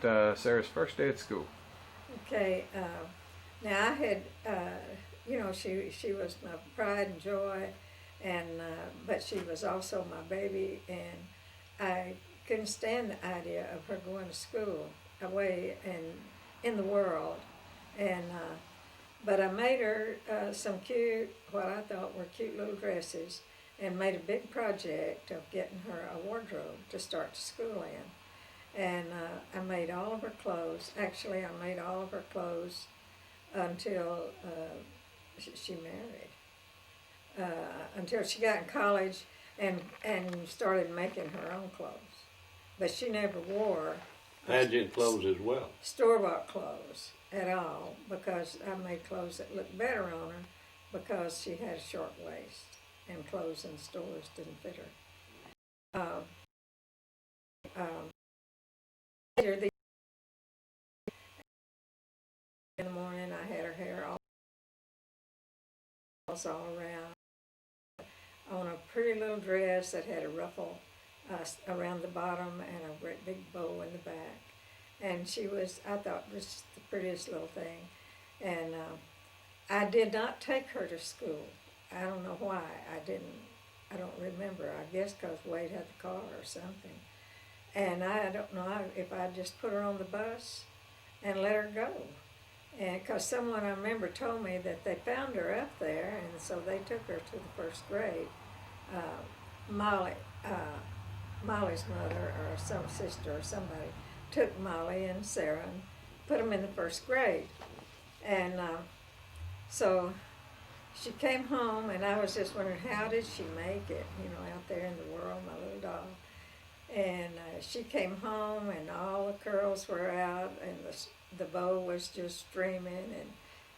Sarah's first day at school? Okay, now I had, she was my pride and joy, and but she was also my baby, and I couldn't stand the idea of her going to school away and in the world, and but I made her some cute, what I thought were cute little dresses, and made a big project of getting her a wardrobe to start school in. And I made all of her clothes. Actually, I made all of her clothes until she married. Until she got in college and started making her own clothes. But she never wore Pageant clothes as well. store-bought clothes at all, because I made clothes that looked better on her because she had a short waist and clothes in stores didn't fit her. Later in the morning, I had her hair all around on a pretty little dress that had a ruffle around the bottom and a great big bow in the back. And she was, I thought, just the prettiest little thing. And I did not take her to school. I don't know why. I don't remember. I guess because Wade had the car or something. And I don't know if I just put her on the bus and let her go. And because someone I remember told me that they found her up there, and so they took her to the first grade. Molly's mother or some sister or somebody took Molly and Sarah and put them in the first grade. And so she came home, and I was just wondering, how did she make it, out there in the world, my little doll. And she came home, and all the curls were out, and the bow was just streaming,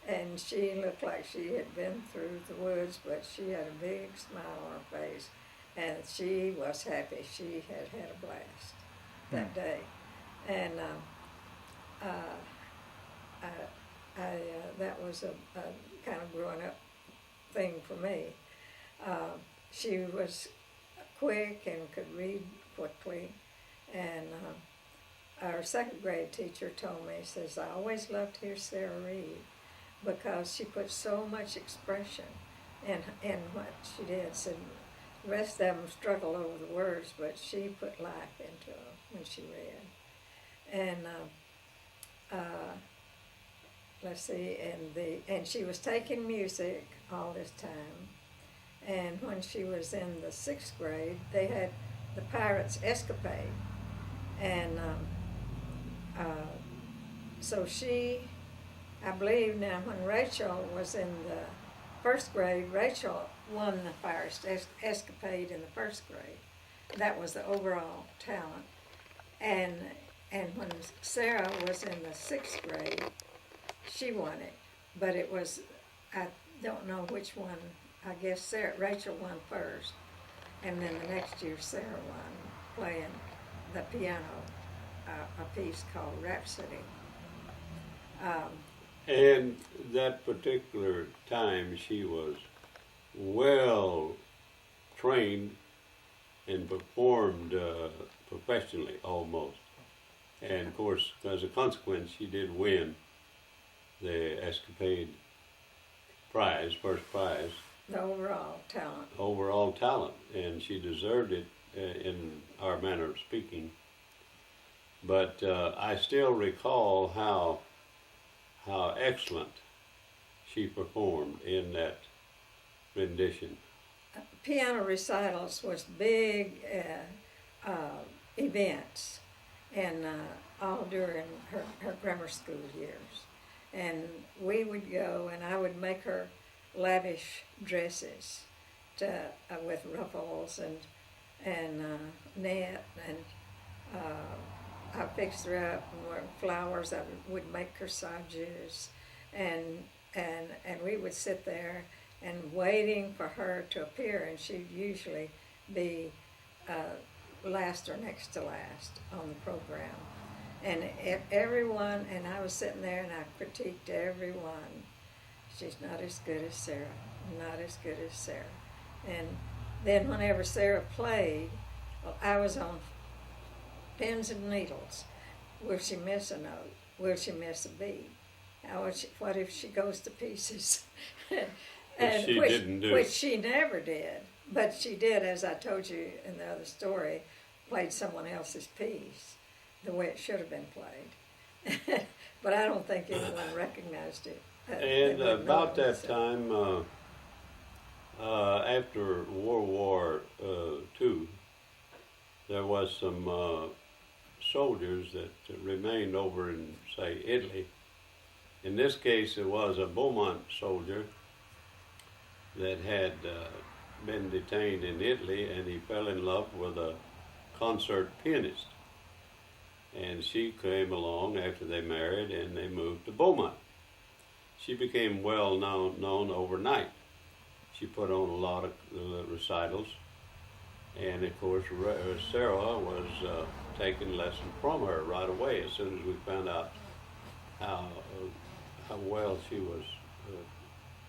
and she looked like she had been through the woods, but she had a big smile on her face, and she was happy. She had had a blast that day. And that was a kind of growing up thing for me. She was quick and could read quickly, and our second grade teacher told me, says, I always loved to hear Sarah read because she put so much expression in what she did. Said the rest of them struggled over the words, but she put life into them when she read. And let's see, and she was taking music all this time. And when she was in the sixth grade, they had the Pirates Escapade, and so she, I believe now, when Rachel was in the first grade, Rachel won the Pirates Escapade in the first grade. That was the overall talent. And when Sarah was in the sixth grade, she won it. But it was, I don't know which one. I guess Rachel won first, and then the next year Sarah won, playing the piano, a piece called Rhapsody. And that particular time, she was well trained and performed professionally almost. And of course, as a consequence, she did win the Escapade prize, first prize. The overall talent. Overall talent, and she deserved it in our manner of speaking. But I still recall how excellent she performed in that rendition. Piano recitals was big events, and all during her grammar school years. And we would go, and I would make her lavish dresses with ruffles and net, and I fixed her up with flowers. I would make corsages, and we would sit there and waiting for her to appear, and she'd usually be last or next to last on the program. And everyone, and I was sitting there and I critiqued everyone. She's not as good as Sarah, not as good as Sarah. And then whenever Sarah played, well, I was on pins and needles. will she miss a note? Will she miss a beat? What if she goes to pieces? Which she didn't do. Which she never did. But she did, as I told you in the other story, played someone else's piece the way it should have been played. But I don't think anyone recognized it. And about that time, after World War II, there was some soldiers that remained over in, say, Italy. In this case, it was a Beaumont soldier that had been detained in Italy, and he fell in love with a concert pianist. And she came along after they married, and they moved to Beaumont. She became well known overnight. She put on a lot of recitals, and of course Sarah was taking lessons from her right away as soon as we found out how well she was,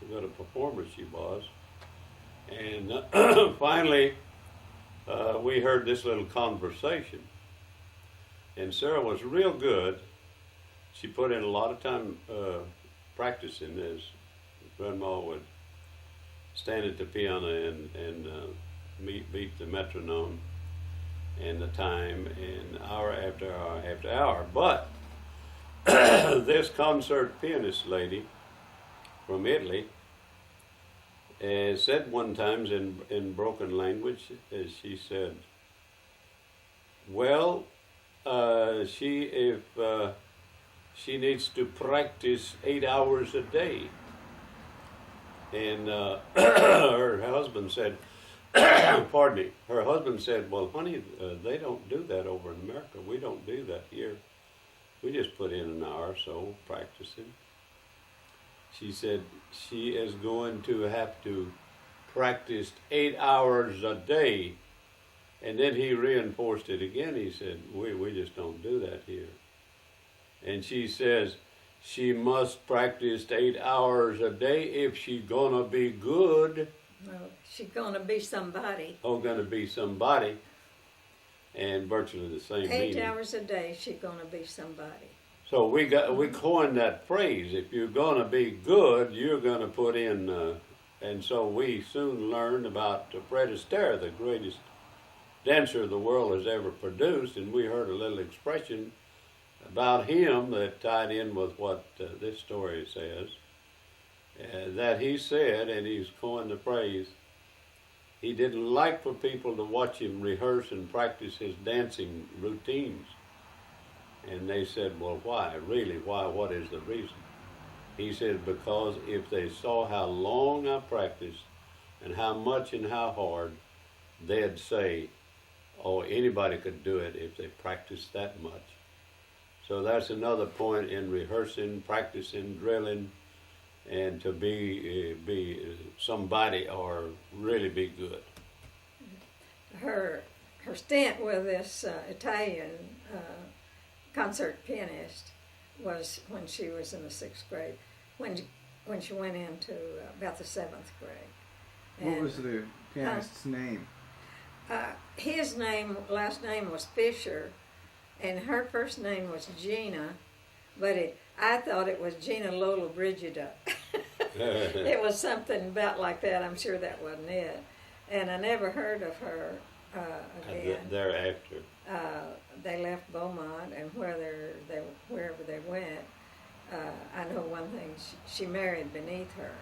what a performer she was. And finally, we heard this little conversation. And Sarah was real good. She put in a lot of time practicing this. Grandma would stand at the piano and beat the metronome and the time, and hour after hour after hour. But this concert pianist lady from Italy said one time in broken language, she said, well, she needs to practice 8 hours a day. And her husband said, pardon me, her husband said, well, honey, they don't do that over in America. We don't do that here. We just put in an hour or so practicing. She said she is going to have to practice 8 hours a day. And then he reinforced it again. He said, we just don't do that here. And she says she must practice 8 hours a day if she's gonna be good. Well, she's gonna be somebody. Oh, gonna be somebody. And virtually the same meaning. 8 hours a day, she's gonna be somebody. So we coined that phrase. If you're gonna be good, you're gonna put in. And so we soon learned about Fred Astaire, the greatest dancer the world has ever produced, and we heard a little expression about him that tied in with what this story says, that he said, and he's coined the phrase, he didn't like for people to watch him rehearse and practice his dancing routines. And they said, well, why? Really, why? What is the reason? He said, because if they saw how long I practiced and how much and how hard, they'd say, oh, anybody could do it if they practiced that much. So that's another point in rehearsing, practicing, drilling, and to be somebody or really be good. Her stint with this Italian concert pianist was when she was in the 6th grade, when she went into about the 7th grade. What And, was the pianist's name? his last name was Fisher, and her first name was Gina, but I thought it was Gina Lola Brigida. It was something about like that. I'm sure that wasn't it. And I never heard of her again. Thereafter. They left Beaumont, and wherever they went, I know one thing, she married beneath her.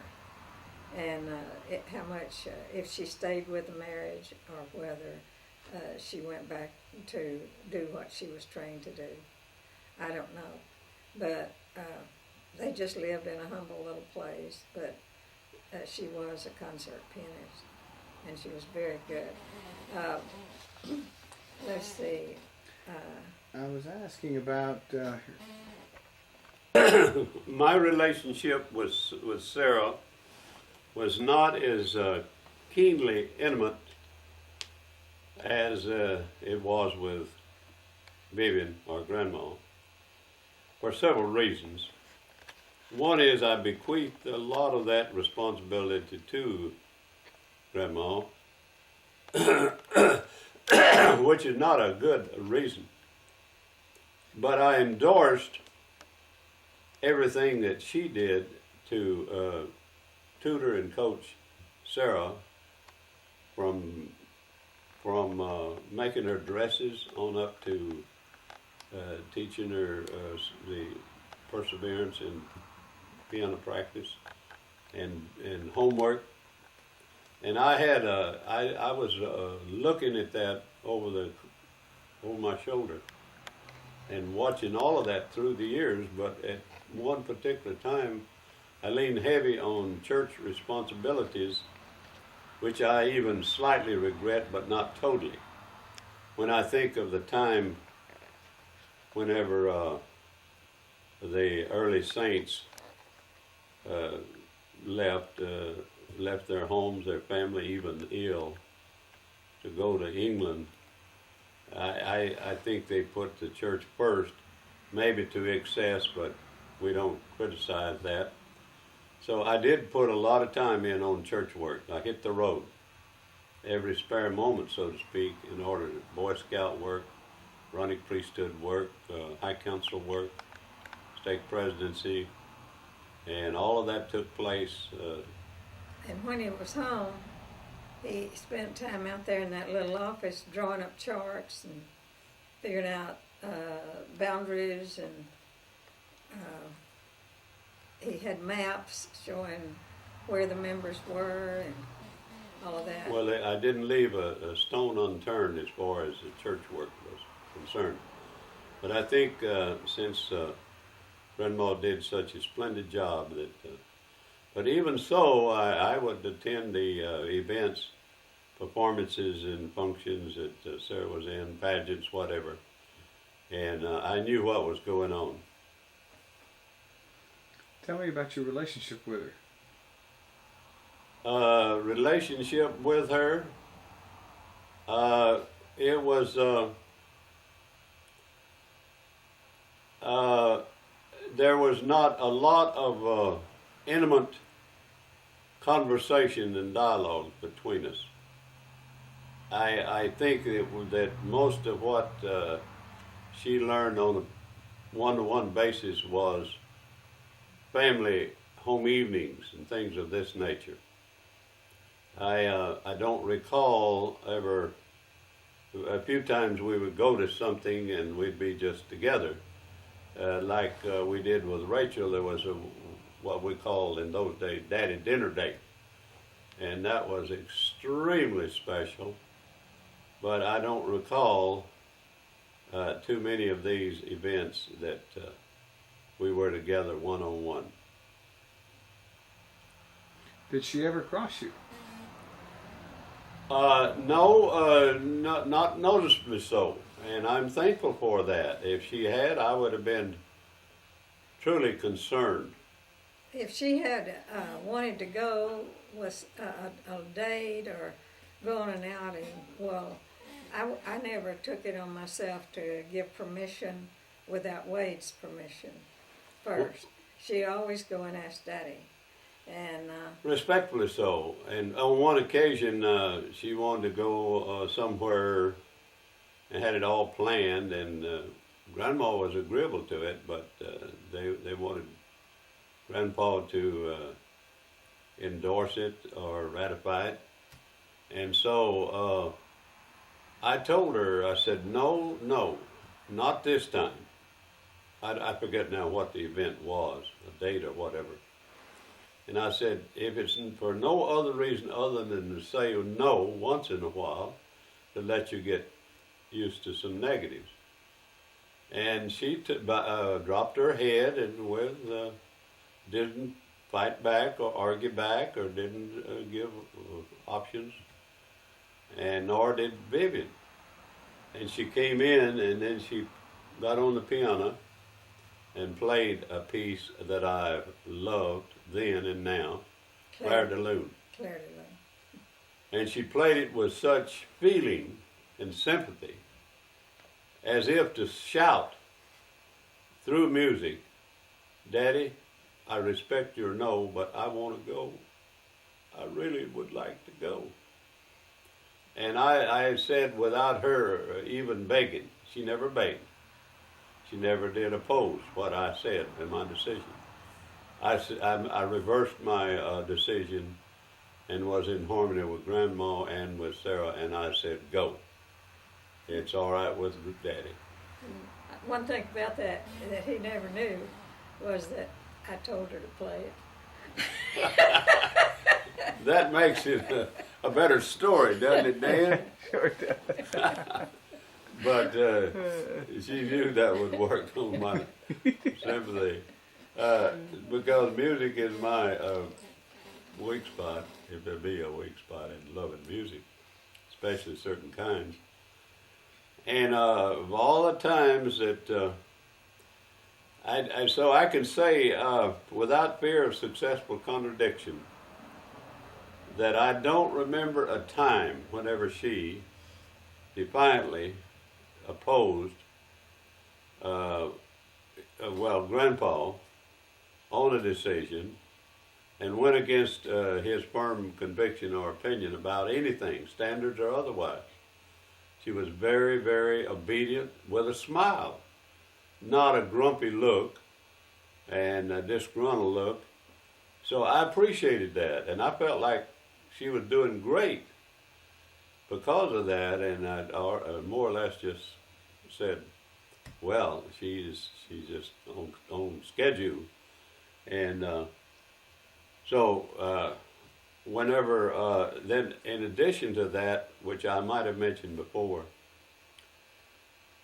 And how much, if she stayed with the marriage or whether she went back to do what she was trained to do, I don't know. But they just lived in a humble little place, but she was a concert pianist, and she was very good. Let's see. I was asking about My relationship with Sarah was not as keenly intimate as it was with Vivian, our grandma, for several reasons. One is I bequeathed a lot of that responsibility to Grandma, which is not a good reason. but I endorsed everything that she did to tutor and coach Sarah from making her dresses on up to teaching her the perseverance in piano practice and homework. And I was looking at that over my shoulder and watching all of that through the years, but at one particular time I leaned heavy on church responsibilities, which I even slightly regret, but not totally. When I think of the time whenever the early saints left their homes, their family, even ill, to go to England, I think they put the church first, maybe to excess, but we don't criticize that. So I did put a lot of time in on church work. I hit the road every spare moment, so to speak, in order to Boy Scout work, running priesthood work, high council work, stake presidency, and all of that took place. And when he was home, he spent time out there in that little office drawing up charts and figuring out boundaries, and he had maps showing where the members were and all of that. Well, I didn't leave a stone unturned as far as the church work was concerned. But I think since Grandma did such a splendid job that, but even so, I would attend the events, performances and functions that Sarah was in, pageants, whatever, and I knew what was going on. Tell me about your relationship with her. Relationship with her, it was there was not a lot of intimate conversation and dialogue between us. I think that most of what she learned on a one-to-one basis was family home evenings and things of this nature. I don't recall ever. A few times we would go to something and we'd be just together, like we did with Rachel. There was what we called in those days Daddy Dinner Date, and that was extremely special. But I don't recall too many of these events that we were together one-on-one. Did she ever cross you? No, not noticeably so, and I'm thankful for that. If she had, I would have been truly concerned. If she had wanted to go with a date or go on an outing, well, I never took it on myself to give permission without Wade's permission first. She'd always go and ask Daddy. And respectfully so. And on one occasion, she wanted to go somewhere and had it all planned, and Grandma was agreeable to it, but they wanted Grandpa to endorse it or ratify it. And so I told her, I said, no, not this time. I forget now what the event was, a date or whatever. And I said, if it's for no other reason other than to say no once in a while, to let you get used to some negatives. And she dropped her head and didn't fight back or argue back or didn't give options, and nor did Vivian. And she came in and then she got on the piano and played a piece that I loved then and now, Claire de Lune. Claire de Lune. And she played it with such feeling and sympathy, as if to shout through music, Daddy, I respect your no, but I want to go. I really would like to go. And I said, without her even begging, she never begged. She never did oppose what I said in my decision. I reversed my decision and was in harmony with Grandma and with Sarah, and I said, go. It's all right with Daddy. One thing about that he never knew was that I told her to play it. That makes it a better story, doesn't it, Dan? Sure does. But she knew that would work on my sympathy. Because music is my weak spot, if there be a weak spot in loving music, especially certain kinds. And of all the times that so I can say without fear of successful contradiction that I don't remember a time whenever she defiantly opposed, Grandpa on a decision and went against his firm conviction or opinion about anything, standards or otherwise. She was very, very obedient with a smile, not a grumpy look and a disgruntled look. So I appreciated that, and I felt like she was doing great because of that, and I more or less just said, well, she's just on schedule. And whenever, then in addition to that, which I might have mentioned before,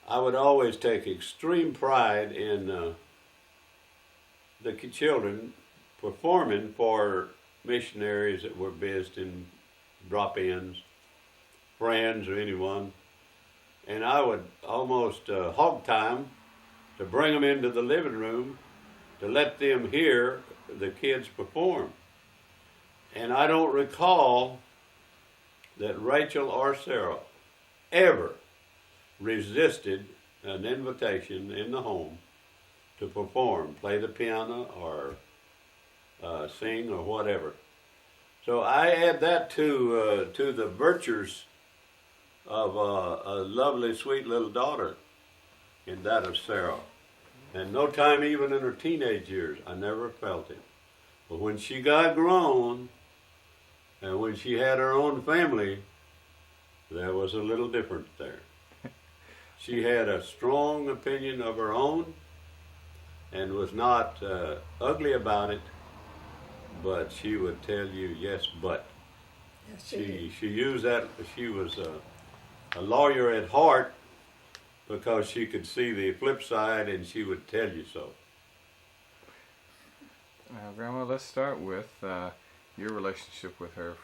I would always take extreme pride in the children performing for missionaries that were visiting, drop-ins, friends or anyone. And I would almost hog time to bring them into the living room to let them hear the kids perform. And I don't recall that Rachel or Sarah ever resisted an invitation in the home to perform, play the piano or sing or whatever. So I add that to the virtues of a lovely, sweet little daughter in that of Sarah. And no time even in her teenage years, I never felt it. But when she got grown, and when she had her own family, there was a little difference there. She had a strong opinion of her own and was not ugly about it, but she would tell you, yes, but. Yes, She used that, she was a lawyer at heart because she could see the flip side and she would tell you so. Grandma, let's start with your relationship with her.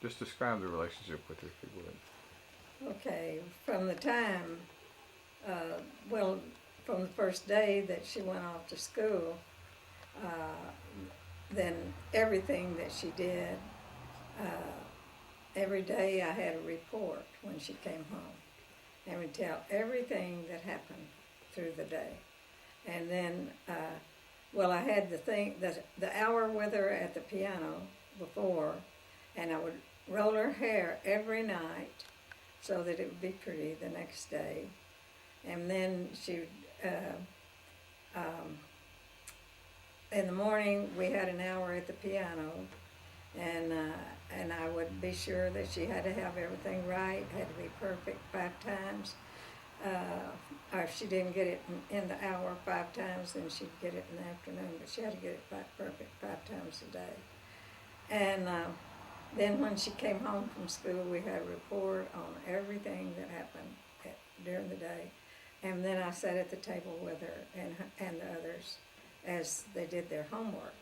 Just describe the relationship with her, if you would. Okay, from the time, from the first day that she went off to school, then everything that she did, every day I had a report when she came home. And would tell everything that happened through the day. And then, I had the hour with her at the piano before, and I would roll her hair every night so that it would be pretty the next day. And then she would, in the morning we had an hour at the piano, and I would be sure that she had to have everything right, had to be perfect 5 times. Or if she didn't get it in the hour 5 times, then she'd get it in the afternoon, but she had to get it perfect 5 times a day. And then when she came home from school, we had a report on everything that happened during the day. And then I sat at the table with her and the others as they did their homework.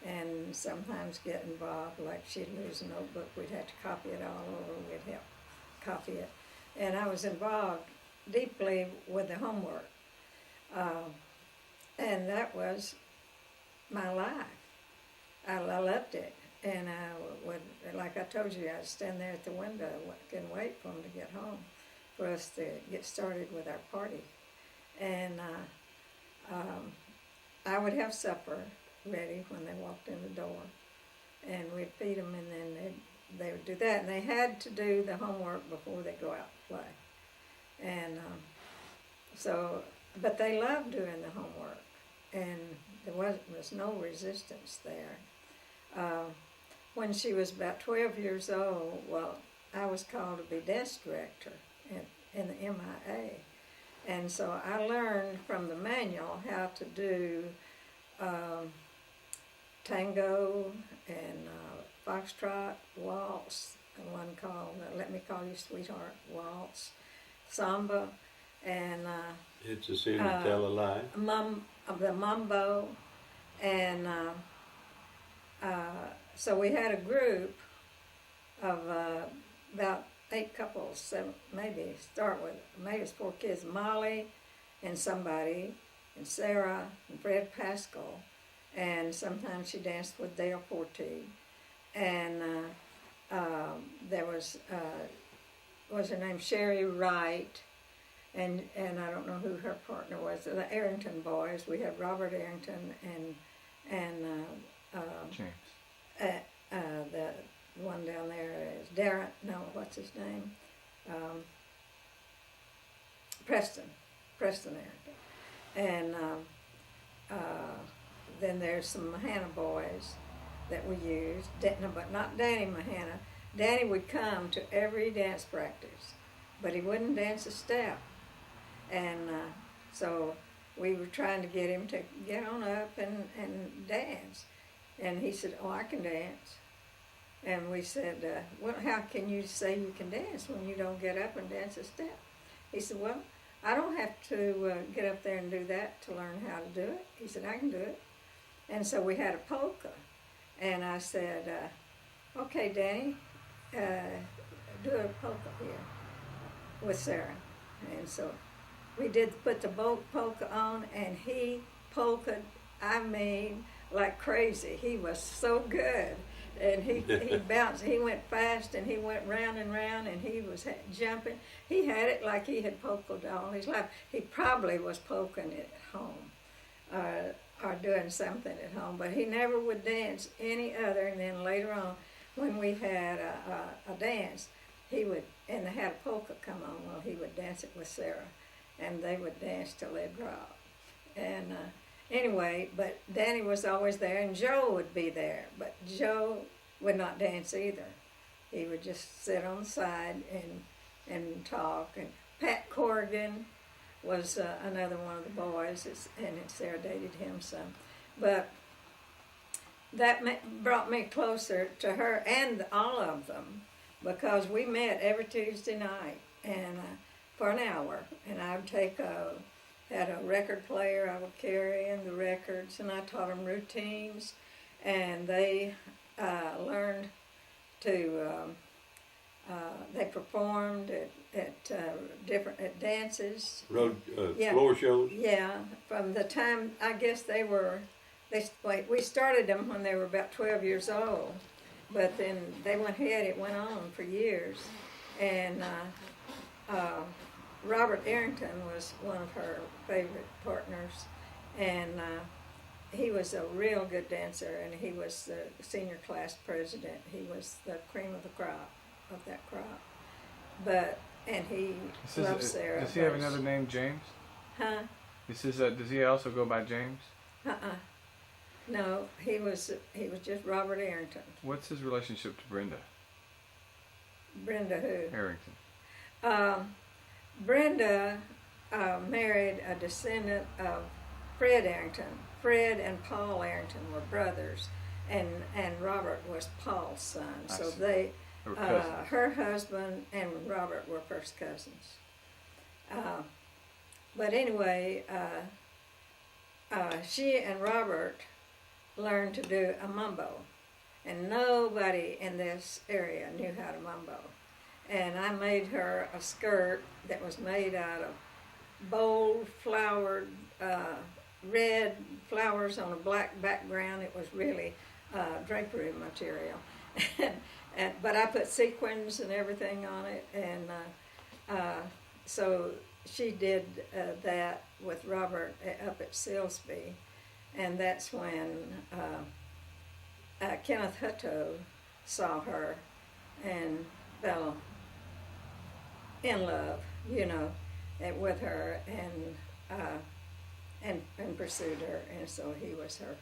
And sometimes get involved, like she'd lose a notebook, we'd have to copy it all over, we'd help copy it. And I was involved deeply with the homework. And that was my life. I loved it. And I would, like I told you, I'd stand there at the window, couldn't wait for them to get home, for us to get started with our party. And I would have supper ready when they walked in the door, and we'd feed them, and then they would do that, and they had to do the homework before they go out to play. And so but they loved doing the homework, and there was no resistance there. When she was about 12 years old, well, I was called to be desk director in the MIA. And so I learned from the manual how to do tango and foxtrot, waltz, and one called Let Me Call You Sweetheart waltz, samba, and It's a sin to tell a lie. the mambo, and so we had a group of about 8 couples, 7, maybe it's 4 kids, Molly and somebody, and Sarah and Fred Pascal, and sometimes she danced with Dale Forte, and there was her name, Sherry Wright, and I don't know who her partner was. The Arrington boys. We had Robert Arrington and James. The one down there is Darren. No, what's his name? Preston Arrington, and then there's some Mahana boys that we used. But not Danny Mahana. Danny would come to every dance practice, but he wouldn't dance a step. And so we were trying to get him to get on up and dance. And he said, "Oh, I can dance." And we said, "Well, how can you say you can dance when you don't get up and dance a step?" He said, "Well, I don't have to get up there and do that to learn how to do it." He said, "I can do it." And so we had a polka. And I said, "Okay, Danny, do a polka here with Sarah." And so we did put the polka on, and he polkaed, I mean, like crazy. He was so good. And he bounced, he went fast, and he went round and round, and he was jumping. He had it like he had polkaed all his life. He probably was polking it at home, or doing something at home, but he never would dance any other. And then later on, when we had a dance, he would, and they had a polka come on, well, he would dance it with Sarah, and they would dance till they'd drop. And anyway, but Danny was always there, and Joe would be there, but Joe would not dance either. He would just sit on the side and talk. And Pat Corrigan was another one of the boys, and Sarah dated him some. But that brought me closer to her and all of them, because we met every Tuesday night and for an hour, and I would had a record player. I would carry in the records, and I taught them routines, and they learned to. They performed at different dances. Floor shows. Yeah, from the time I guess we started them when they were about 12 years old, but then they went ahead. It went on for years, and Robert Arrington was one of her favorite partners, and he was a real good dancer, and he was the senior class president. He was the cream of the crop, of that crop. And he loved Sarah. Does he have another name, James? Huh? Does he also go by James? No, he was just Robert Arrington. What's his relationship to Brenda? Brenda who? Arrington. Brenda married a descendant of Fred Arrington. Fred and Paul Arrington were brothers, and Robert was Paul's son. So they her husband and Robert were first cousins. But anyway, she and Robert learned to do a mambo, and nobody in this area knew how to mambo. And I made her a skirt that was made out of bold flowered red flowers on a black background. It was really drapery material. But I put sequins and everything on it, and so she did that with Robert up at Silsby, and that's when Kenneth Hutto saw her and fell in love, with her, and pursued her, and so he was her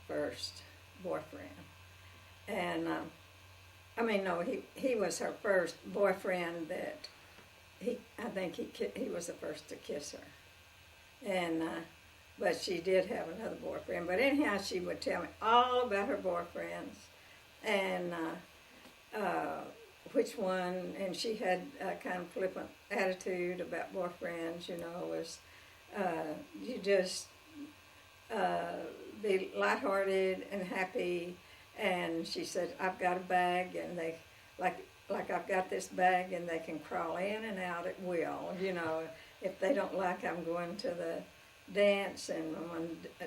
first boyfriend. And I mean, no, he was her first boyfriend that I think he was the first to kiss her. And but she did have another boyfriend. But anyhow, she would tell me all about her boyfriends and which one. And she had a kind of flippant attitude about boyfriends. You know, was you just be lighthearted and happy. And she said, "I've got a bag, and they like I've got this bag, and they can crawl in and out at will. You know, if they don't like, I'm going to the dance and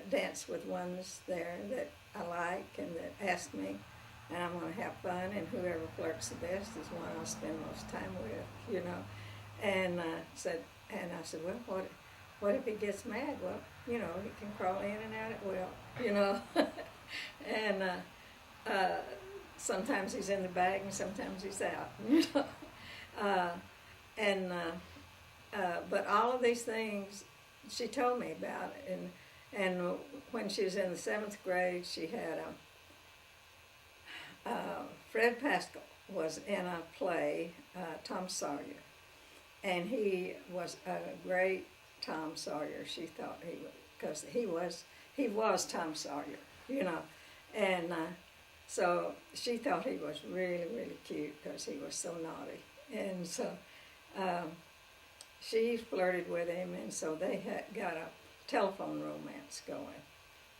dance with ones there that I like and that ask me, and I'm going to have fun. And whoever flirts the best is one I'll spend most time with. You know." And I said, "Well, what if he gets mad? Well, you know, he can crawl in and out at will. You know." And sometimes he's in the bag and sometimes he's out. You know. But all of these things she told me about it. And when she was in the 7th grade, she had Fred Pascal was in a play, Tom Sawyer, and he was a great Tom Sawyer. She thought he was, because he was Tom Sawyer, you know, and so she thought he was really, really cute because he was so naughty, and so she flirted with him, and so they had got a telephone romance going,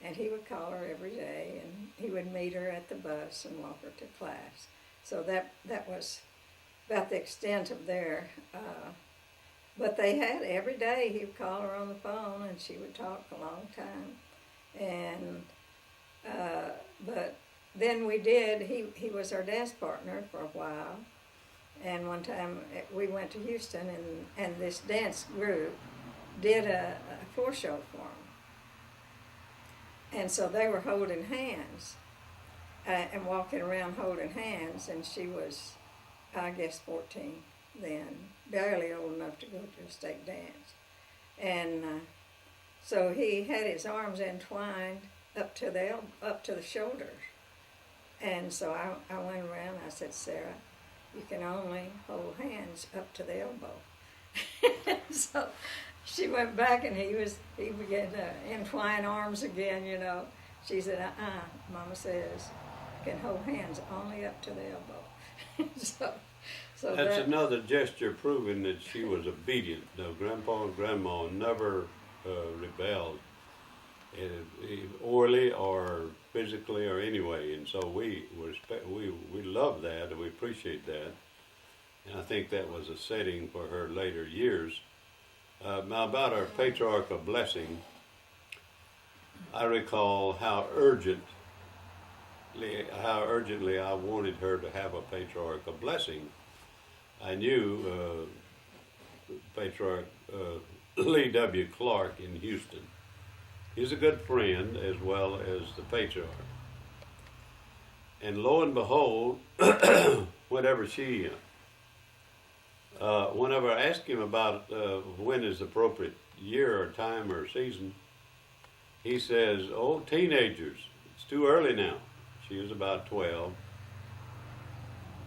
and he would call her every day, and he would meet her at the bus and walk her to class. So that was about the extent of their. But they had every day. He would call her on the phone, and she would talk a long time, and but then we did. He was our dance partner for a while, and one time we went to Houston, and this dance group did a floor show for him, and so they were holding hands and walking around holding hands, and she was, I guess, 14 then, barely old enough to go to a state dance. And so he had his arms entwined up to the shoulders. And so I went around and I said, "Sarah, you can only hold hands up to the elbow." So she went back and he began to entwine arms again, you know. She said, Mama says, you can hold hands only up to the elbow. So that's another gesture proving that she was obedient. No, Grandpa and Grandma never rebelled, orally or physically or anyway. And so we love that and we appreciate that. And I think that was a setting for her later years. Now about our patriarchal blessing, I recall how urgently I wanted her to have a patriarchal blessing. I knew Patriarch Lee W. Clark in Houston. He's a good friend as well as the patriarch. And lo and behold, whenever I asked him about when is the appropriate year or time or season, he says, "Oh, teenagers, it's too early now." She was about 12.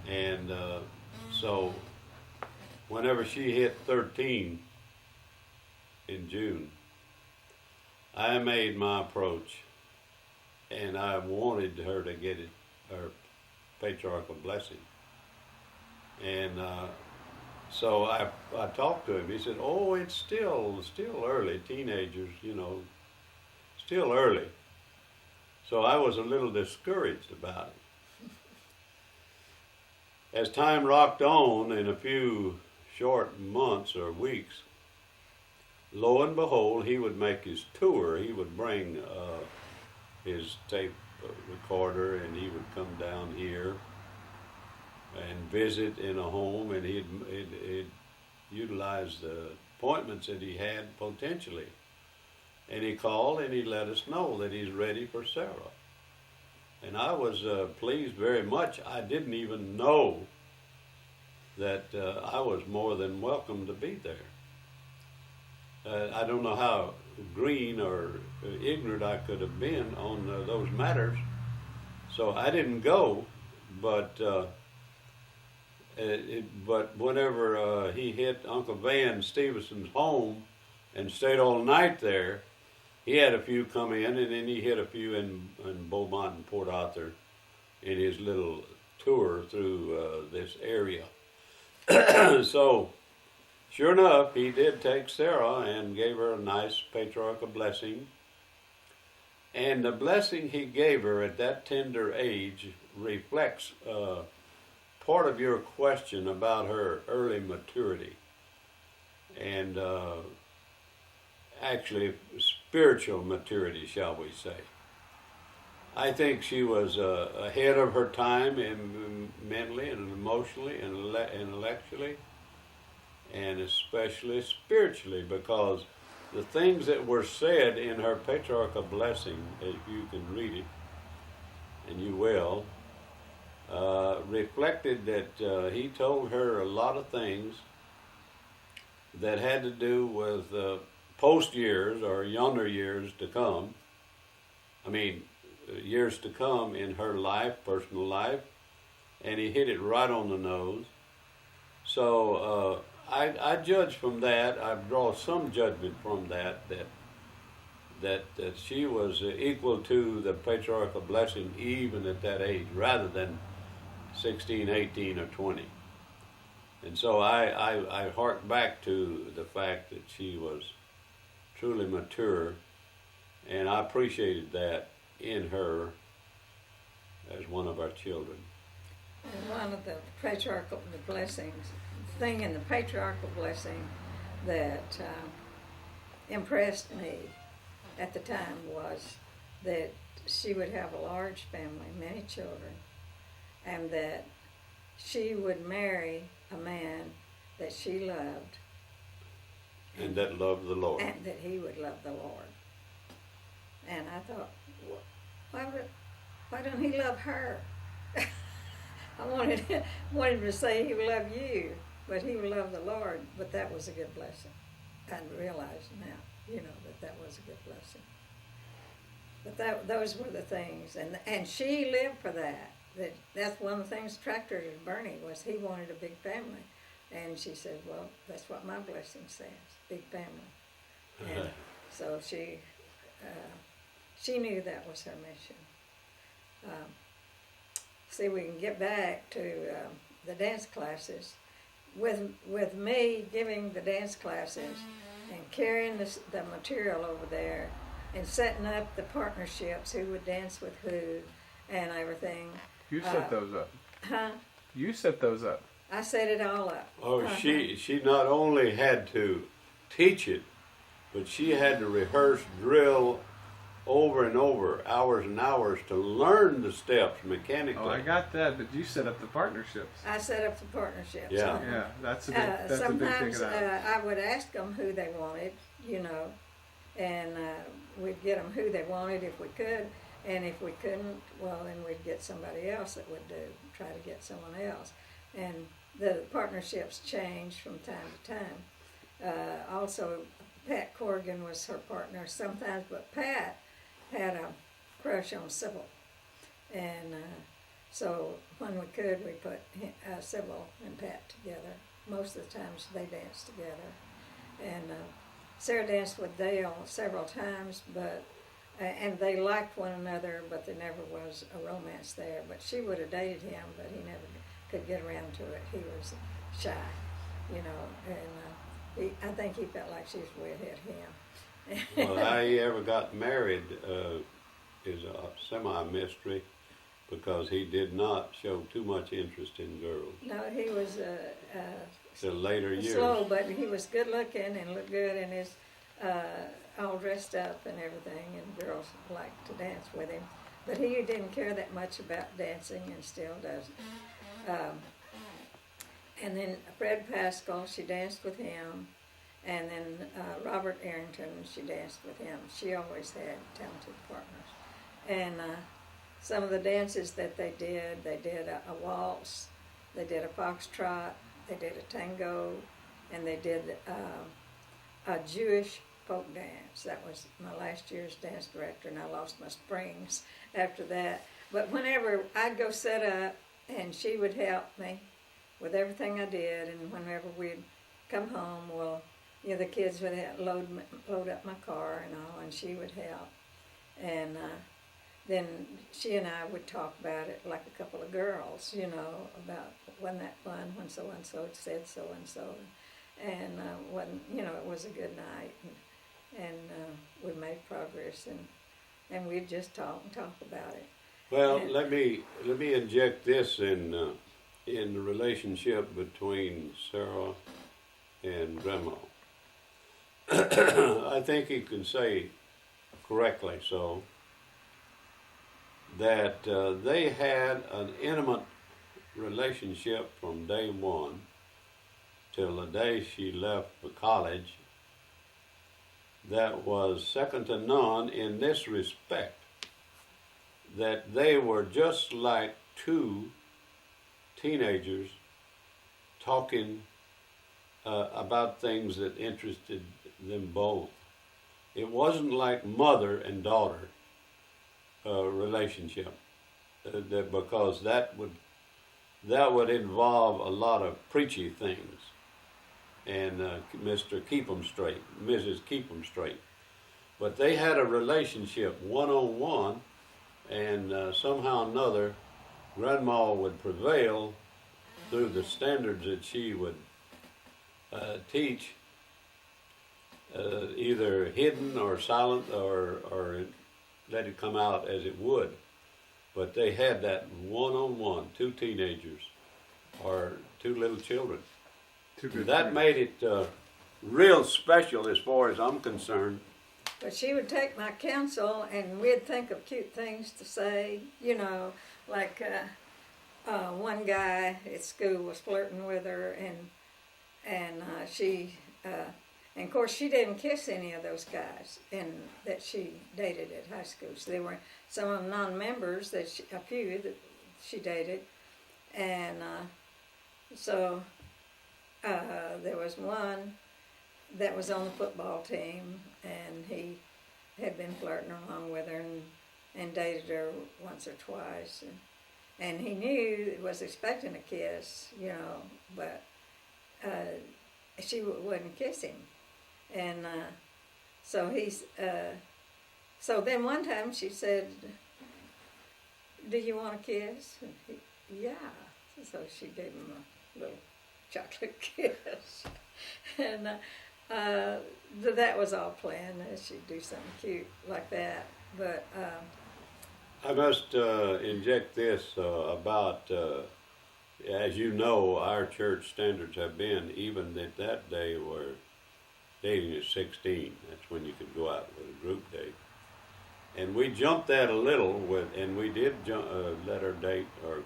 And so whenever she hit 13 in June, I made my approach, and I wanted her to get her patriarchal blessing. And so I talked to him. He said, "Oh, it's still early, teenagers, you know, still early." So I was a little discouraged about it. As time rocked on, in a few short months or weeks, lo and behold, he would make his tour. He would bring his tape recorder, and he would come down here and visit in a home, and he'd utilize the appointments that he had potentially. And he called and he let us know that he's ready for Sarah. And I was pleased very much. I didn't even know that I was more than welcome to be there. I don't know how green or ignorant I could have been on those matters. So I didn't go, but but whenever he hit Uncle Van Stevenson's home and stayed all night there, he had a few come in, and then he hit a few in Beaumont and Port Arthur in his little tour through this area. So, sure enough, he did take Sarah and gave her a nice patriarchal blessing. And the blessing he gave her at that tender age reflects part of your question about her early maturity and actually spiritual maturity, shall we say. I think she was ahead of her time mentally and emotionally and intellectually and especially spiritually, because the things that were said in her patriarchal blessing, as you can read it, and you will, reflected that he told her a lot of things that had to do with post years or younger years to come. I mean, years to come in her life, personal life, and he hit it right on the nose. So I judge from that, I draw some judgment from that she was equal to the patriarchal blessing even at that age, rather than 16, 18, or 20. And so I hark back to the fact that she was truly mature, and I appreciated that in her as one of our children. And one of the patriarchal blessings, thing in the patriarchal blessing that impressed me at the time was that she would have a large family, many children, and that she would marry a man that she loved. And that loved the Lord. And that he would love the Lord. And I thought, why don't he love her? I wanted him to say he would love you, but he would love the Lord. But that was a good blessing. I realize now, that was a good blessing. But those were the things, and she lived for that. That's one of the things attracted her to Bernie, was he wanted a big family. And she said, well, that's what my blessing says, big family. And so she knew that was her mission. See, we can get back to the dance classes. With me giving the dance classes and carrying the material over there and setting up the partnerships, who would dance with who and everything. You set those up. Huh? You set those up. I set it all up. Oh, she not only had to teach it, but she had to rehearse, drill over and over, hours and hours, to learn the steps mechanically. Oh, I got that, but you set up the partnerships. I set up the partnerships. Yeah. Yeah, that's a big, that's a big sometimes thing about I would ask them who they wanted, and we'd get them who they wanted if we could, and if we couldn't, well, then we'd get somebody else that would try to get someone else. And the partnerships changed from time to time. Also, Pat Corrigan was her partner sometimes, but Pat had a crush on Sybil. And so when we could, we put Sybil and Pat together. Most of the times they danced together. And Sarah danced with Dale several times, but and they liked one another, but there never was a romance there. But she would have dated him, but he never could get around to it. He was shy, and I think he felt like she was way ahead of him. Well, how he ever got married is a semi-mystery, because he did not show too much interest in girls. No, he was The later years. slow, but he was good looking and looked good, and is all dressed up and everything, and girls liked to dance with him. But he didn't care that much about dancing, and still doesn't. And then Fred Pascal, she danced with him, and then Robert Arrington, she danced with him. She always had talented partners. And some of the dances that they did a waltz, they did a foxtrot, they did a tango, and they did a Jewish folk dance. That was my last year's dance director, and I lost my springs after that. But whenever I'd go set up, and she would help me with everything I did, and whenever we'd come home, well, the kids would load up my car and all, and she would help. And then she and I would talk about it like a couple of girls, about wasn't that fun when so-and-so had said so-and-so. And when, it was a good night. And we made progress, and we'd just talk about it. Well, let me inject this in the relationship between Sarah and Grandma. I think you can say correctly so that they had an intimate relationship from day one till the day she left for college that was second to none in this respect, that they were just like two teenagers talking about things that interested them both. It wasn't like mother and daughter relationship, because that would involve a lot of preachy things, and Mr. Keep 'em Straight, Mrs. Keep 'em Straight. But they had a relationship one-on-one, and somehow or another, Grandma would prevail through the standards that she would teach, either hidden or silent, or let it come out as it would. But they had that one-on-one, two teenagers or two little children. That made it real special as far as I'm concerned. But she would take my counsel, and we'd think of cute things to say, like one guy at school was flirting with her, and she, and of course she didn't kiss any of those guys that she dated at high school. So they were some of them non-members, a few that she dated, and so there was one that was on the football team, and he had been flirting along with her and dated her once or twice, and he knew was expecting a kiss, but she wouldn't kiss him, and so so then one time she said, "Do you want a kiss?" And yeah. So she gave him a little chocolate kiss, and that was all planned. She'd do something cute like that, but I must inject this about, as you know, our church standards have been, even at that day, where dating at 16, that's when you could go out with a group date. And we jumped that a little, and we did let her date or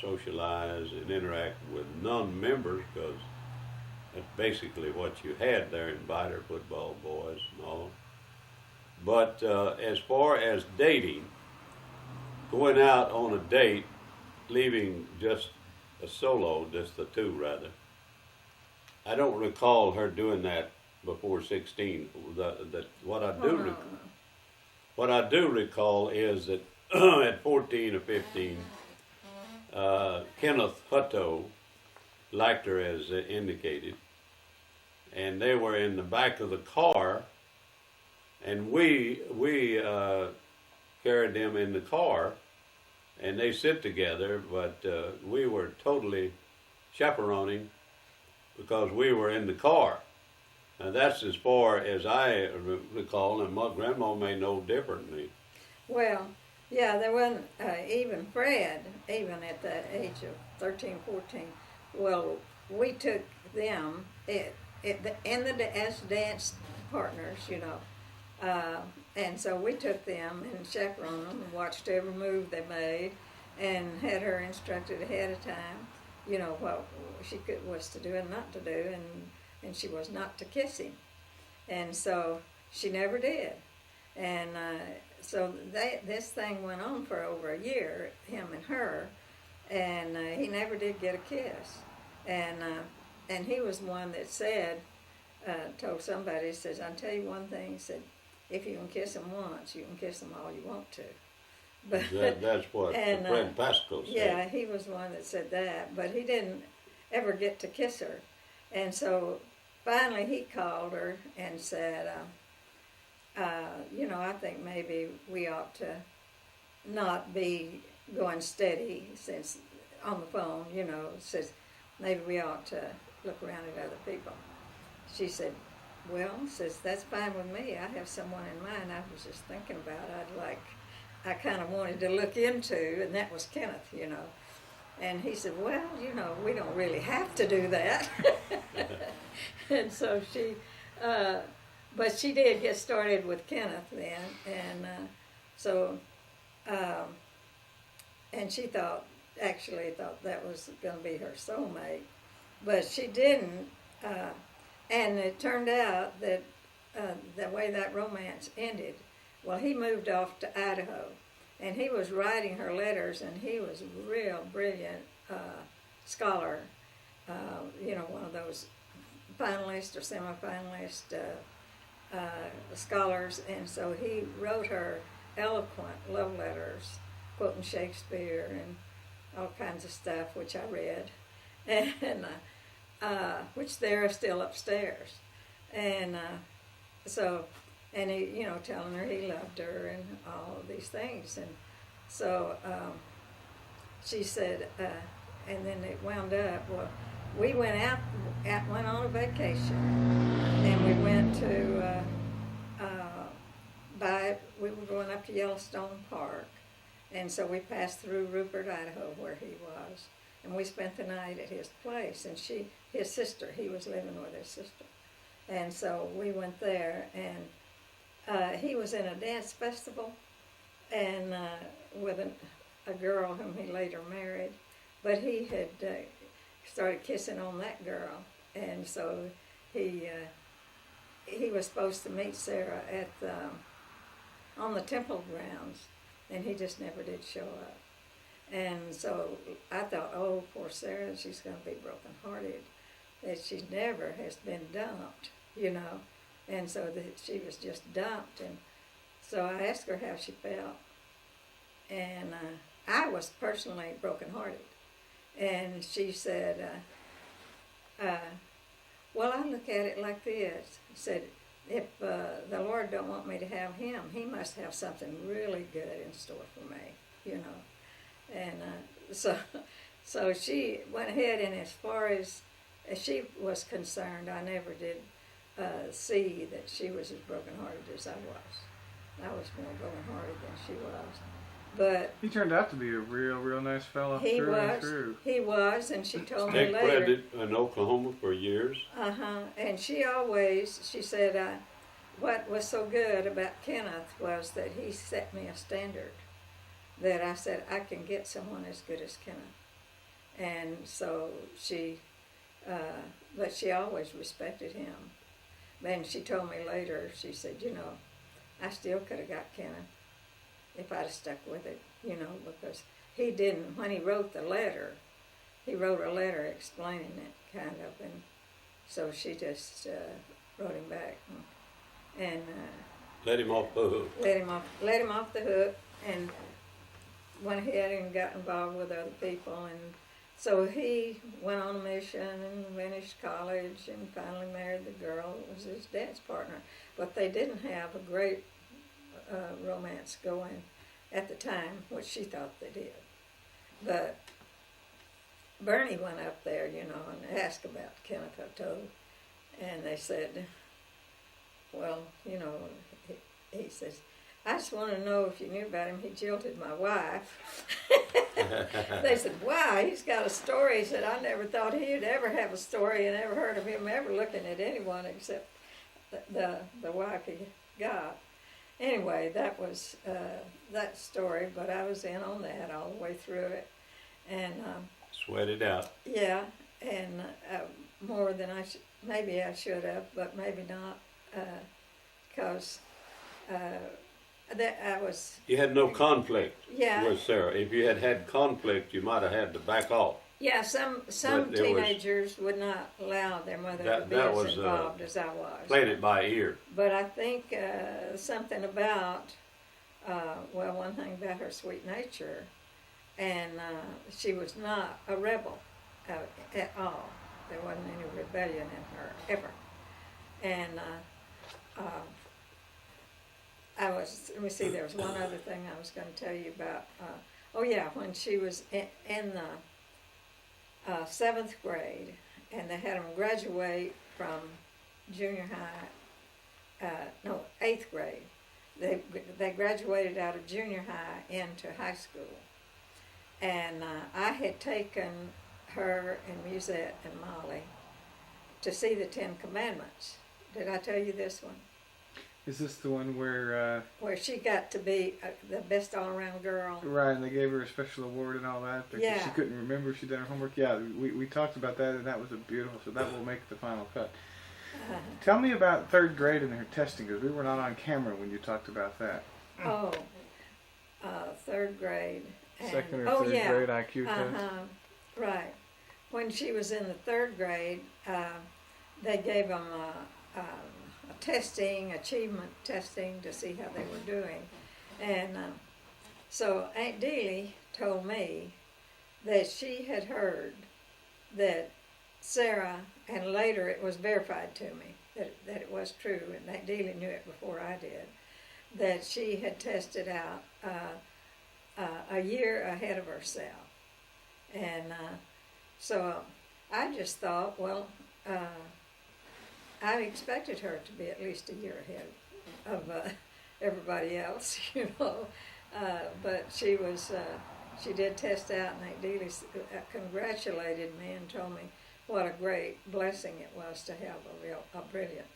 socialize and interact with non-members, because that's basically what you had there, inviter football boys and all. But as far as dating, going out on a date, leaving just a solo, just the two rather, I don't recall her doing that before 16. What I do recall is that at 14 or 15, Kenneth Hutto liked her, as indicated, and they were in the back of the car, and we carried them in the car, and they sit together, but we were totally chaperoning because we were in the car. Now that's as far as I recall, and my grandma may know differently. Well, yeah, there wasn't even Fred, even at the age of 13, 14. Well, we took them as dance partners, and so we took them and chaperoned them and watched every move they made, and had her instructed ahead of time, what she was to do and not to do, and she was not to kiss him, and so she never did, and so this thing went on for over a year, him and her, and he never did get a kiss, and he was one that said told somebody, he says, I'll tell you one thing, he said, if you can kiss them once, you can kiss them all you want to. But That's what and, Fred Pascal said. yeah, he was the one that said that, but he didn't ever get to kiss her. And so finally he called her and said, I think maybe we ought to not be going steady since on the phone, says maybe we ought to look around at other people. She said, well, says, that's fine with me. I have someone in mind I was just thinking about. I kind of wanted to look into, and that was Kenneth, And he said, well, we don't really have to do that. And so but she did get started with Kenneth then, and and she actually thought that was going to be her soulmate, but she didn't, and it turned out that the way that romance ended, well, he moved off to Idaho, and he was writing her letters, and he was a real brilliant scholar, one of those finalist or semi-finalist scholars, and so he wrote her eloquent love letters, quoting Shakespeare and all kinds of stuff, which I read, and which they're still upstairs, and and he, telling her he loved her and all of these things, and so she said, and then it wound up. Well, we went went on a vacation, and we went to we were going up to Yellowstone Park, and so we passed through Rupert, Idaho, where he was, and we spent the night at his place, and his sister, he was living with his sister, and so we went there, and he was in a dance festival, and with a girl whom he later married, but he had started kissing on that girl, and so he was supposed to meet Sarah on the temple grounds, and he just never did show up. And so I thought, oh, poor Sarah, she's going to be brokenhearted, that she never has been dumped, and so that she was just dumped. And so I asked her how she felt, and I was personally brokenhearted. And she said, well, I look at it like this. Said, if the Lord don't want me to have him, he must have something really good in store for me, And so she went ahead, and as far as she was concerned, I never did see that she was as brokenhearted as I was. I was more brokenhearted than she was. But he turned out to be a real nice fella through and through. He was, and she told me Nick later. bred in Oklahoma for years. And she said, what was so good about Kenneth was that he set me a standard. That I said, I can get someone as good as Kenneth. And so but she always respected him. Then she told me later, she said, I still could have got Kenneth if I'd have stuck with it, because he didn't, when he wrote the letter, he wrote a letter explaining it, kind of, and so she just wrote him back and let him off the hook. Let him off the hook, and went ahead and got involved with other people, and so he went on a mission and finished college and finally married the girl that was his dance partner, but they didn't have a great romance going at the time, which she thought they did. But Bernie went up there, and asked about Kenneth Hutto, and they said, well, he says, I just want to know if you knew about him. He jilted my wife. They said, wow, he's got a story. He said, I never thought he'd ever have a story, and never heard of him ever looking at anyone except the wife he got. Anyway, that was that story, but I was in on that all the way through it. And sweat it out. Yeah, and more than maybe I should have, but maybe not, because that I was. You had no conflict Yeah. with Sarah. If you had conflict, you might have had to back off. Yeah, some But there was- teenagers would not allow their mother to That- be that as was, involved as I was. Played it by ear. But I think something about, well, one thing about her sweet nature, and she was not a rebel at all. There wasn't any rebellion in her ever. And let me see, there was one other thing I was going to tell you about. Oh yeah, when she was in the 7th grade, and they had them graduate from junior high, no, 8th grade. They graduated out of junior high into high school. And I had taken her and Musette and Molly to see the 10 Commandments. Did I tell you this one? Is this the one where? Where she got to be the best all-around girl. Right, and they gave her a special award and all that because Yeah. she couldn't remember she'd done her homework. Yeah, we talked about that, and that was a beautiful. So that will make the final cut. Tell me about 3rd grade and her testing, because we were not on camera when you talked about that. Oh, 3rd grade. And, 2nd or oh, 3rd yeah. grade IQ test. Right. When she was in the 3rd grade, they gave them a testing, achievement testing to see how they were doing. And so Aunt Dealey told me that she had heard that Sarah, and later it was verified to me that it was true, and Aunt Dealey knew it before I did, that she had tested out a year ahead of herself. And so I just thought, well, I expected her to be at least a year ahead of everybody else, you know. But she was, she did test out, and Aunt Dealey congratulated me and told me what a great blessing it was to have a brilliant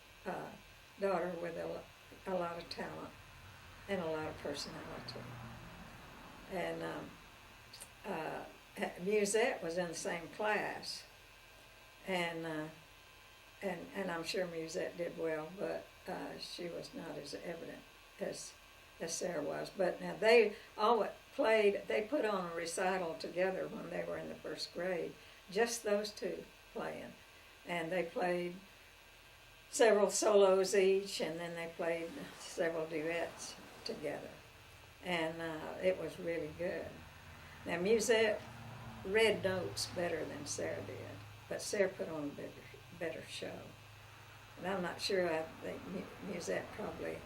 daughter with a lot of talent and a lot of personality. And Musette was in the same class, and I'm sure Musette did well, but she was not as evident as Sarah was. But now they all played. They put on a recital together when they were in the 1st grade, just those two playing, and they played several solos each, and then they played several duets together, and it was really good. Now Musette read notes better than Sarah did, but Sarah put on a better show. And I'm not sure, I think Musette probably,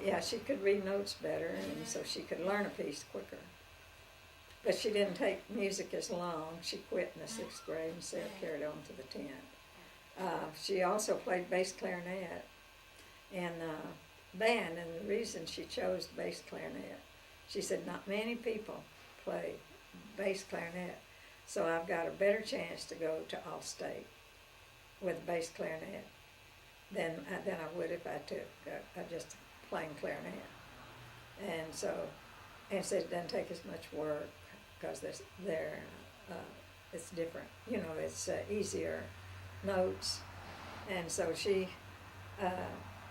yeah, she could read notes better, and so she could learn a piece quicker. But she didn't take music as long. She quit in the 6th grade, and Sarah carried on to the 10th. She also played bass clarinet in band, and the reason she chose bass clarinet, she said not many people play bass clarinet, so I've got a better chance to go to All-State with bass clarinet than I would if I took just plain clarinet. And so, and said it doesn't take as much work because it's different. You know, it's easier notes. And so she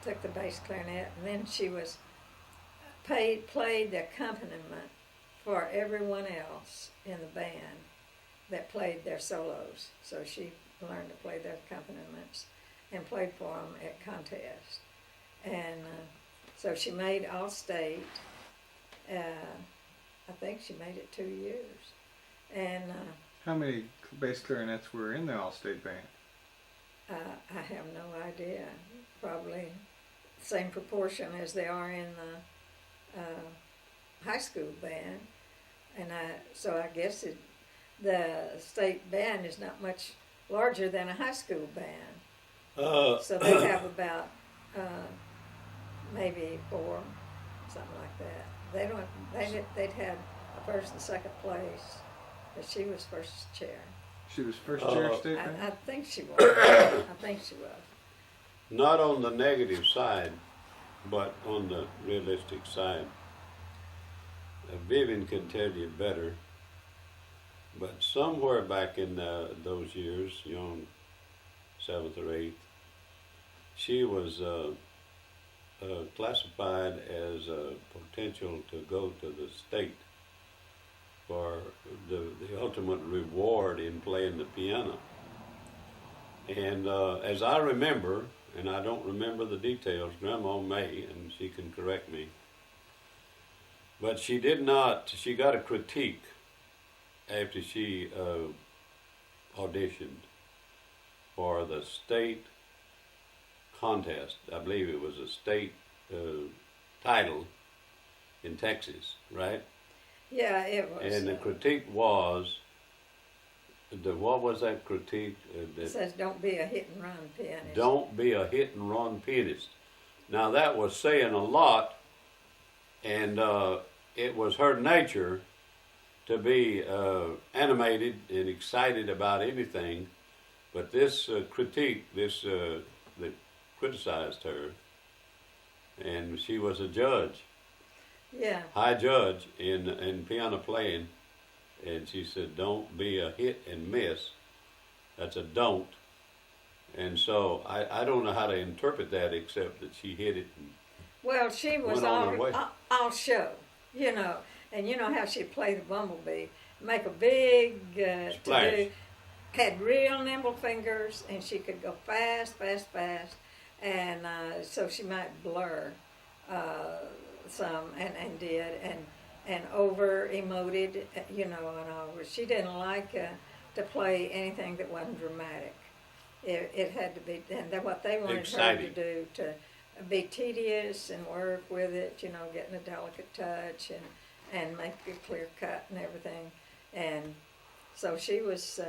took the bass clarinet, and then she was played the accompaniment for everyone else in the band that played their solos. So she learned to play their accompaniments and played for them at contests. And so she made All-State. I think she made it 2 years. And How many bass clarinets were in the All-State band? I have no idea. Probably the same proportion as they are in the high school band. And so I guess the state band is not much larger than a high school band. So they have about maybe 4, something like that. They'd have a first and second place, but she was first chair. She was first chair state band? I think she was. I think she was. Not on the negative side, but on the realistic side. Vivian can tell you better, but somewhere back in those years, young 7th or 8th, she was classified as a potential to go to the state for the ultimate reward in playing the piano. And as I remember, and I don't remember the details, Grandma may, and she can correct me, but she got a critique after she auditioned for the state contest. I believe it was a state title in Texas, right? Yeah, it was. And the critique was, what was that critique? It says, "Don't be a hit and run pianist." Don't be a hit and run pianist. Now that was saying a lot, and it was her nature to be animated and excited about anything. But this critique, that criticized her, and she was a judge, Yeah. high judge in piano playing, and she said, "Don't be a hit and miss." That's a don't. And so I don't know how to interpret that except that she hit it. And Well, she was went on her way. all show, you know, and you know how she'd play the bumblebee, make a big Splash. to-do, had real nimble fingers, and she could go fast, and so she might blur some, and did, and over emoted, you know, and all. She didn't like to play anything that wasn't dramatic. It had to be, and what they wanted Exciting. her to do, to be tedious and work with it, you know, getting a delicate touch and make a clear cut and everything. And so she was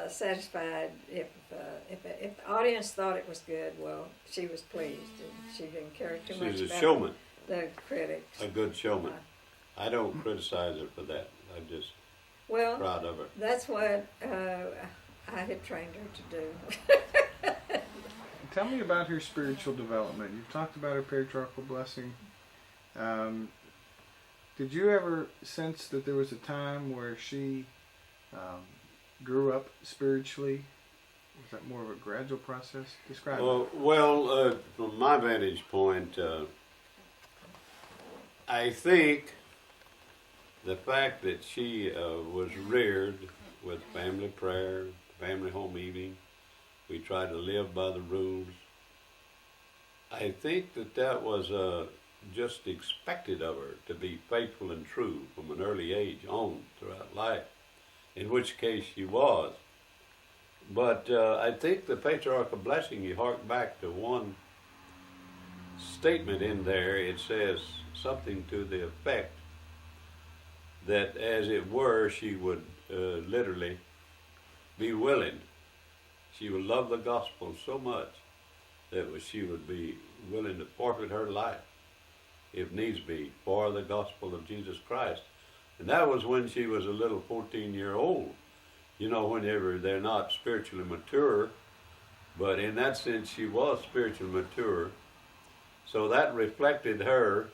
satisfied if the audience thought it was good. Well, she was pleased, and she didn't care too much she's a about showman, the critics. a good showman. I don't criticize her for that. I'm just Well, proud of her. that's what I had trained her to do. Tell me about her spiritual development. You've talked about her patriarchal blessing. Did you ever sense that there was a time where she grew up spiritually? Was that more of a gradual process? Describe it. Well, from my vantage point, I think the fact that she was reared with family prayer, family home eating, we tried to live by the rules. I think that was just expected of her to be faithful and true from an early age on throughout life, in which case she was. But I think the patriarchal blessing, you hark back to one statement in there, it says something to the effect that, as it were, she would literally be willing. She would love the gospel so much that she would be willing to forfeit her life, if needs be, for the gospel of Jesus Christ. And that was when she was a little 14-year-old. You know, whenever they're not spiritually mature, but in that sense she was spiritually mature. So that reflected her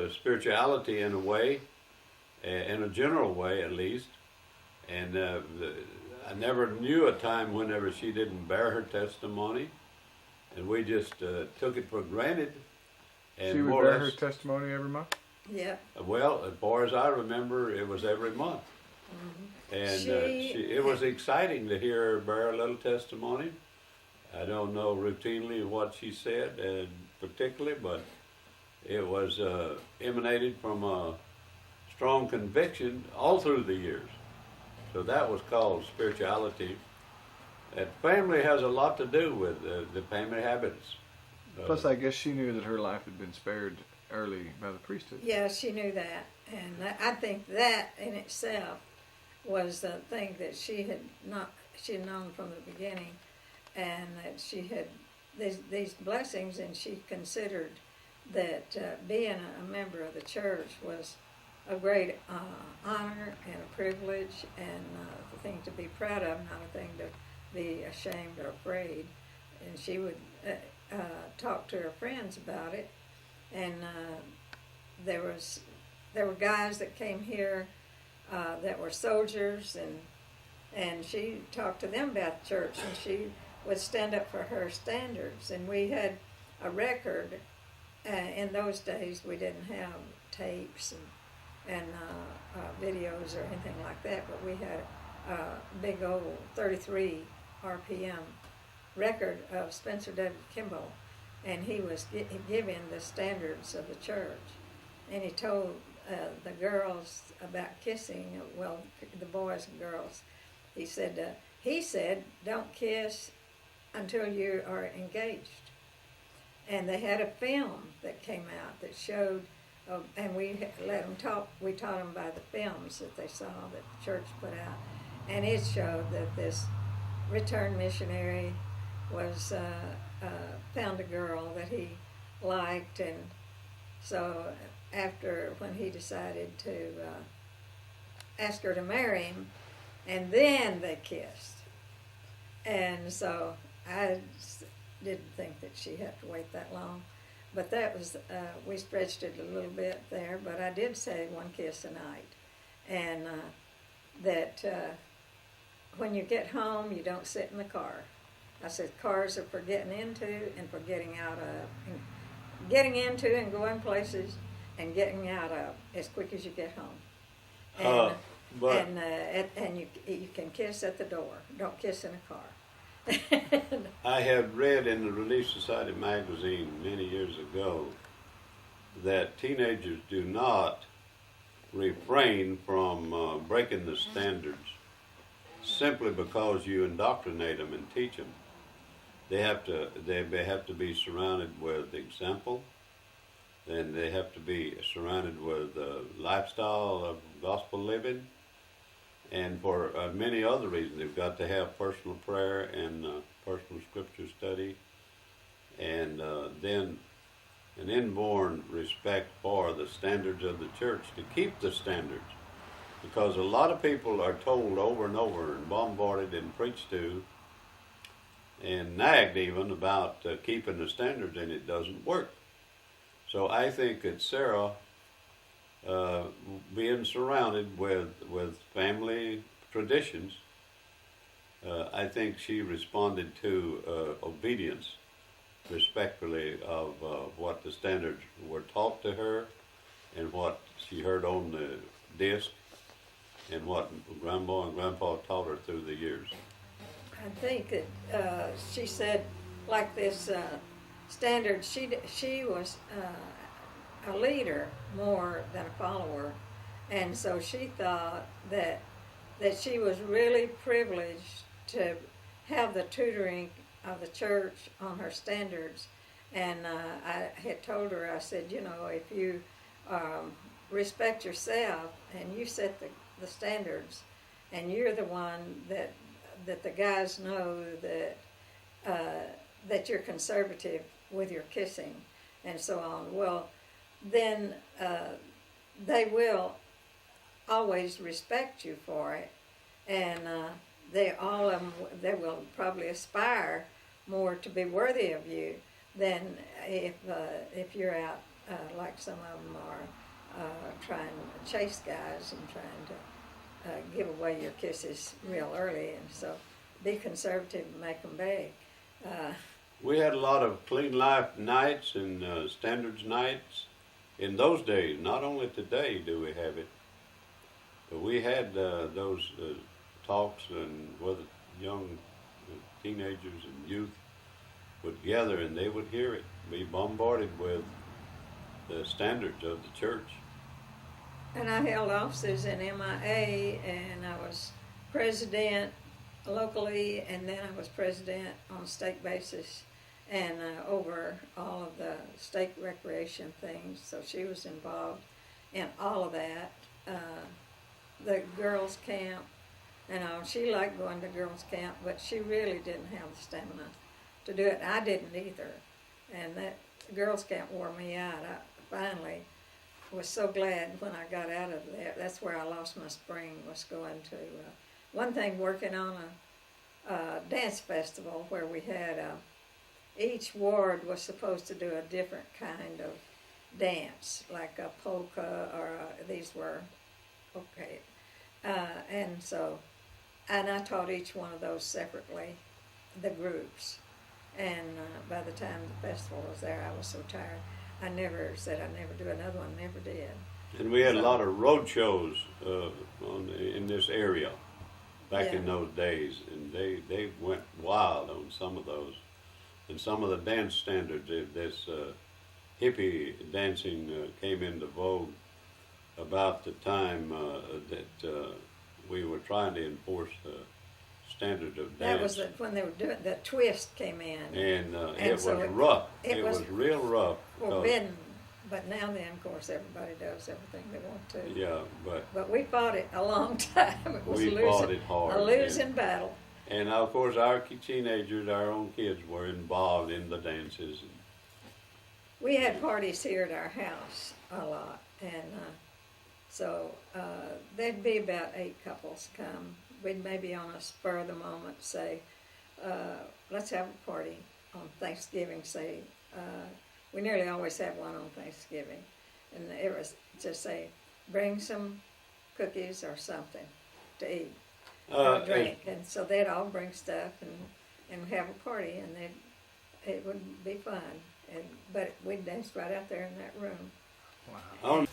spirituality in a way, in a general way at least. And I never knew a time whenever she didn't bear her testimony, and we just took it for granted. And She would more or bear her less, testimony every month? Yeah. well, as far as I remember, it was every month. And it was exciting to hear her bear a little testimony. I don't know routinely what she said, particularly, but it was emanated from a strong conviction all through the years. So that was called spirituality. And family has a lot to do with the family habits. Plus, I guess she knew that her life had been spared early by the priesthood. Yeah, she knew that, and I think that in itself was the thing that she had known from the beginning, and that she had these blessings, and she considered that being a member of the church was a great honor and a privilege, and a thing to be proud of, not a thing to be ashamed or afraid. And she would talk to her friends about it, and there were guys that came here that were soldiers, and she talked to them about the church, and she would stand up for her standards. And we had a record. In those days, we didn't have tapes and videos or anything like that, but we had a big old 33 RPM record of Spencer W. Kimball, and he was giving the standards of the church, and he told the girls about kissing, well, the boys and girls. He said, don't kiss until you are engaged. And they had a film that came out that showed, and we let them talk. We taught them by the films that they saw that the church put out, and it showed that this returned missionary was found a girl that he liked, and so after when he decided to ask her to marry him, and then they kissed, and so I didn't think that she had to wait that long, but that was we stretched it a little bit there, but I did say one kiss a night, and that when you get home you don't sit in the car. I said cars are for getting into and for getting out of, and getting into and going places and getting out of as quick as you get home. And and you can kiss at the door. Don't kiss in a car. I have read in the Relief Society magazine many years ago that teenagers do not refrain from breaking the standards simply because you indoctrinate them and teach them. They have to be surrounded with example, and they have to be surrounded with a lifestyle of gospel living, and for many other reasons. They've got to have personal prayer and personal scripture study, and then an inborn respect for the standards of the church, to keep the standards. Because a lot of people are told over and over and bombarded and preached to and nagged even about keeping the standards, and it doesn't work. So I think that Sarah, being surrounded with family traditions, I think she responded to obedience respectfully of what the standards were taught to her and what she heard on the disc and what Grandma and Grandpa taught her through the years. I think that she said, like this standard, she was a leader more than a follower, and so she thought that she was really privileged to have the tutoring of the church on her standards. And I had told her, I said, you know, if you respect yourself and you set the standards, and you're the one that the guys know that you're conservative with your kissing and so on, well, then they will always respect you for it, and they will probably aspire more to be worthy of you than if you're out like some of them are trying to chase guys and trying to give away your kisses real early, and so be conservative and make them beg. We had a lot of clean life nights and standards nights in those days. Not only today do we have it, but we had those talks, and whether young teenagers and youth would gather and they would hear it, be bombarded with the standards of the church. And I held offices in MIA, and I was president locally, and then I was president on a state basis, and over all of the state recreation things. So she was involved in all of that. The girls' camp, and all. She liked going to girls' camp, but she really didn't have the stamina to do it. I didn't either, and that girls' camp wore me out. I finally was so glad when I got out of there. That's where I lost my spring, was going to one thing, working on a dance festival where we had each ward was supposed to do a different kind of dance, like a polka, or these were okay, and I taught each one of those separately, the groups, and by the time the festival was there, I was so tired. I never said I'd never do another one, never did. And we had a lot of road shows in this area back in Yeah. those days, and they went wild on some of those. And some of the dance standards, this hippie dancing came into vogue about the time that we were trying to enforce the standard of That dance. was when they were doing the twist came in. And And it so was rough. it It was was real rough. because- forbidden. But now then, of course, everybody does everything they want to. Yeah, But we fought it a long time. It was we losing, fought it hard. a losing battle. And of course, our teenagers, our own kids, were involved in the dances. We had parties here at our house a lot, and so there'd be about 8 couples come. We'd maybe on a spur of the moment say, let's have a party on Thanksgiving, say, we nearly always have one on Thanksgiving, and it was just say, bring some cookies or something to eat or drink, and so they'd all bring stuff and have a party, and it would be fun, but we'd dance right out there in that room. Wow. On